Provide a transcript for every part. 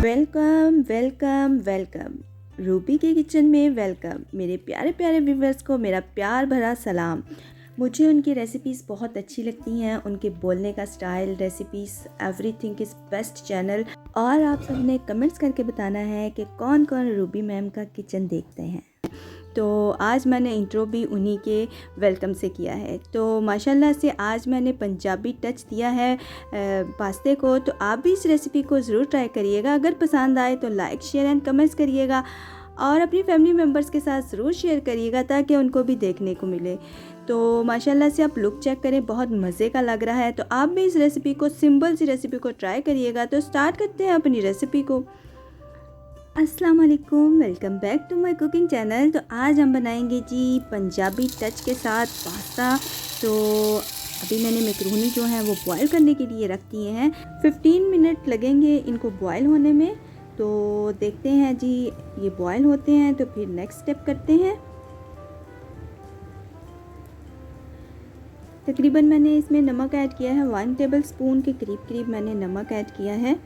Welcome welcome welcome Ruby के kitchen में welcome. मेरे प्यारे प्यारे व्यूवर्स को मेरा प्यार भरा सलाम। मुझे उनकी रेसिपीज़ बहुत अच्छी लगती हैं, उनके बोलने का style, recipes, everything is best channel. और आप सबने कमेंट्स करके बताना है कि कौन कौन रूबी मैम का किचन देखते हैं। तो आज मैंने इंट्रो भी उन्हीं के वेलकम से किया है। तो माशाल्लाह से आज मैंने पंजाबी टच दिया है पास्ते को। तो आप भी इस रेसिपी को ज़रूर ट्राई करिएगा। अगर पसंद आए तो लाइक शेयर एंड कमेंट्स करिएगा और अपनी फैमिली मेम्बर्स के साथ ज़रूर शेयर करिएगा ताकि उनको भी देखने को मिले। तो माशाल्लाह से आप लुक चेक करें, बहुत मज़े का लग रहा है। तो आप भी इस रेसिपी को, सिंपल सी रेसिपी को ट्राई करिएगा। तो स्टार्ट करते हैं अपनी रेसिपी को। अस्सलाम वालेकुम, welcome back to my cooking channel. तो आज हम बनाएंगे जी पंजाबी टच के साथ पास्ता। तो अभी मैंने मैक्रोनी जो है वो बॉईल करने के लिए रख दिए हैं। 15 मिनट लगेंगे इनको बॉईल होने में। तो देखते हैं जी, ये बॉईल होते हैं तो फिर नेक्स्ट स्टेप करते हैं। तकरीबन मैंने इसमें नमक ऐड किया है, 1 टेबल स्पून के करीब मैंने नमक ऐड किया है।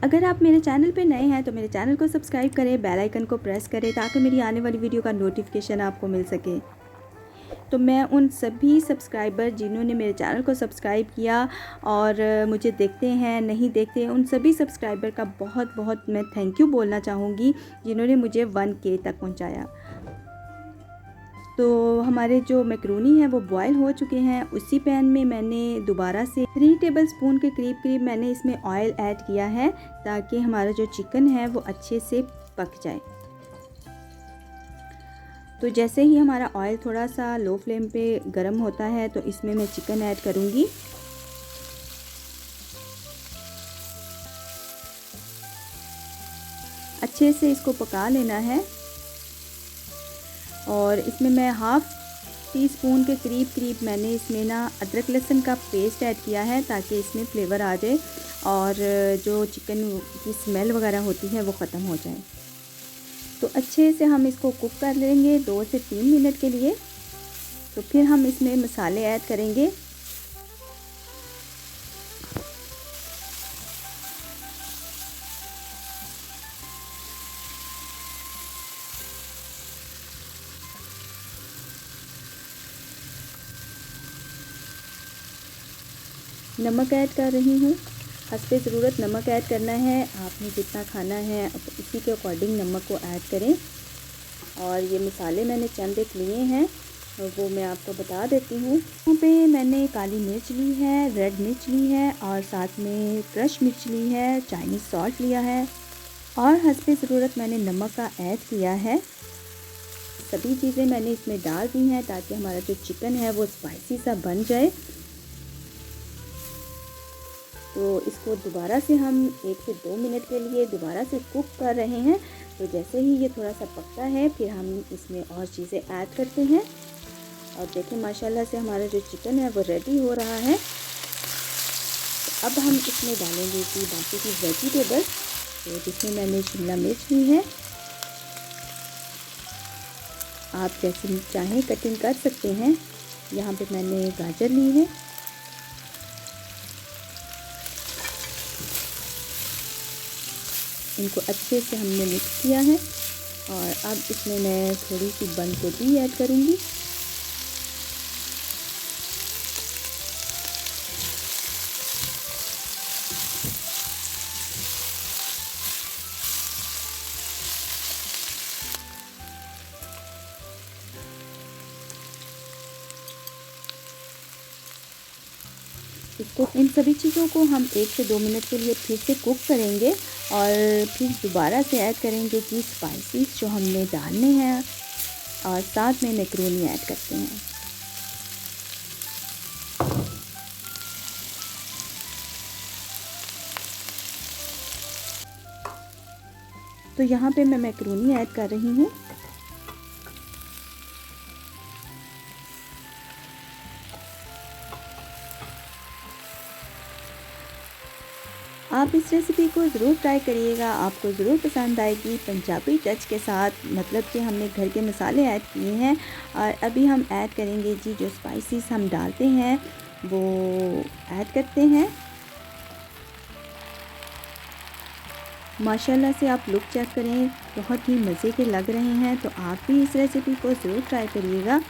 अगर आप मेरे चैनल पे नए हैं तो मेरे चैनल को सब्सक्राइब करें, बेल आइकन को प्रेस करें ताकि मेरी आने वाली वीडियो का नोटिफिकेशन आपको मिल सके। तो मैं उन सभी सब्सक्राइबर जिन्होंने मेरे चैनल को सब्सक्राइब किया और मुझे देखते हैं, नहीं देखते, उन सभी सब्सक्राइबर का बहुत बहुत मैं थैंक यू बोलना चाहूँगी जिन्होंने मुझे 1K तक पहुँचाया। तो हमारे जो मैक्रोनी है वो बॉयल हो चुके हैं। उसी पैन में मैंने दोबारा से 3 टेबल स्पून के करीब मैंने इसमें ऑयल ऐड किया है ताकि हमारा जो चिकन है वो अच्छे से पक जाए। तो जैसे ही हमारा ऑयल थोड़ा सा लो फ्लेम पे गर्म होता है तो इसमें मैं चिकन ऐड करूँगी। अच्छे से इसको पका लेना है। और इसमें मैं हाफ़ टी स्पून के करीब मैंने इसमें ना अदरक लहसुन का पेस्ट ऐड किया है ताकि इसमें फ्लेवर आ जाए और जो चिकन की स्मेल वगैरह होती है वो ख़त्म हो जाए। तो अच्छे से हम इसको कुक कर लेंगे 2 से 3 मिनट के लिए। तो फिर हम इसमें मसाले ऐड करेंगे। नमक ऐड कर रही हूँ, हस्बे ज़रूरत नमक ऐड करना है। आपने जितना खाना है उसी के अकॉर्डिंग नमक को ऐड करें। और ये मसाले मैंने चंद एक लिए हैं वो मैं आपको बता देती हूँ। यहाँ पे मैंने काली मिर्च ली है, रेड मिर्च ली है और साथ में क्रश मिर्च ली है, चाइनीज़ सॉल्ट लिया है और हस्बे ज़रूरत मैंने नमक का ऐड किया है। सभी चीज़ें मैंने इसमें डाल दी हैं ताकि हमारा जो चिकन है वो स्पाइसी सा बन जाए। तो इसको दोबारा से हम 1 से 2 मिनट के लिए दोबारा से कुक कर रहे हैं। तो जैसे ही ये थोड़ा सा पकता है फिर हम इसमें और चीज़ें ऐड करते हैं। और देखें माशाल्लाह से हमारा जो चिकन है वो रेडी हो रहा है। तो अब हम इसमें डालेंगे कि बाकी की वेजिटेबल, तो जिसमें मैंने शिमला मिर्च ली है, आप जैसे चाहें कटिंग कर सकते हैं। यहाँ पे मैंने गाजर ली है। इनको अच्छे से हमने मिक्स किया है और अब इसमें मैं थोड़ी सी बंद गोभी ऐड करूँगी। इसको, इन सभी चीज़ों को हम 1 से 2 मिनट के लिए फिर से कुक करेंगे और फिर दोबारा से ऐड करेंगे कि स्पाइसेस जो हमने डालने हैं और साथ में मैक्रोनी ऐड करते हैं। तो यहाँ पे मैं मैक्रोनी ऐड कर रही हूँ। आप आप इस रेसिपी को ज़रूर ट्राई करिएगा, आपको ज़रूर पसंद आएगी। पंजाबी टच के साथ, मतलब कि हमने घर के मसाले ऐड किए हैं और अभी हम ऐड करेंगे जी जो स्पाइसेस हम डालते हैं वो ऐड करते हैं। माशाल्लाह से आप लुक चेक करें, बहुत ही मज़े के लग रहे हैं। तो आप भी इस रेसिपी को ज़रूर ट्राई करिएगा।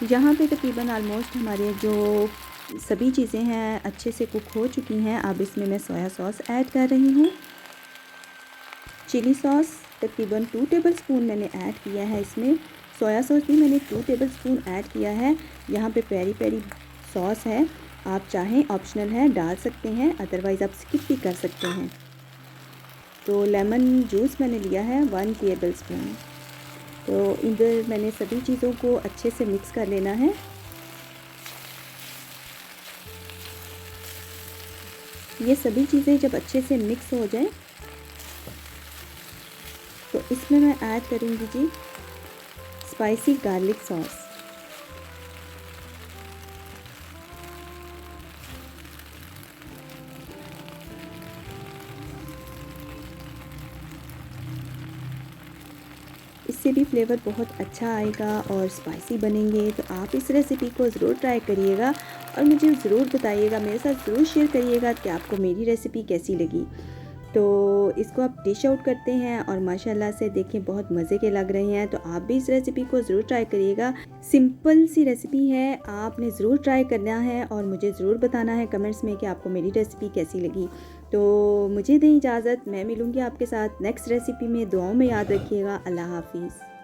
यहाँ पे तकरीबन ऑलमोस्ट हमारे जो सभी चीज़ें हैं अच्छे से कुक हो चुकी हैं। अब इसमें मैं सोया सॉस ऐड कर रही हूँ। चिली सॉस तकरीबन 2 टेबलस्पून मैंने ऐड किया है इसमें। सोया सॉस भी मैंने 2 टेबलस्पून ऐड किया है। यहाँ पे पेरी पेरी सॉस है, आप चाहें ऑप्शनल है डाल सकते हैं, अदरवाइज़ आप स्किप भी कर सकते हैं। तो लेमन जूस मैंने लिया है 1 टेबलस्पून। तो इधर मैंने सभी चीज़ों को अच्छे से मिक्स कर लेना है। ये सभी चीज़ें जब अच्छे से मिक्स हो जाएं तो इसमें मैं ऐड करूँगी जी स्पाइसी गार्लिक सॉस। इससे भी फ्लेवर बहुत अच्छा आएगा और स्पाइसी बनेंगे। तो आप इस रेसिपी को ज़रूर ट्राई करिएगा और मुझे ज़रूर बताइएगा, मेरे साथ ज़रूर शेयर करिएगा कि आपको मेरी रेसिपी कैसी लगी। तो इसको आप डिश आउट करते हैं और माशाल्लाह से देखें बहुत मज़े के लग रहे हैं। तो आप भी इस रेसिपी को ज़रूर ट्राई करिएगा। सिंपल सी रेसिपी है, आपने ज़रूर ट्राई करना है और मुझे ज़रूर बताना है कमेंट्स में कि आपको मेरी रेसिपी कैसी लगी। तो मुझे दें इजाज़त, मैं मिलूँगी आपके साथ नेक्स्ट रेसिपी में। दुआओं में याद रखिएगा। अल्लाह हाफिज़।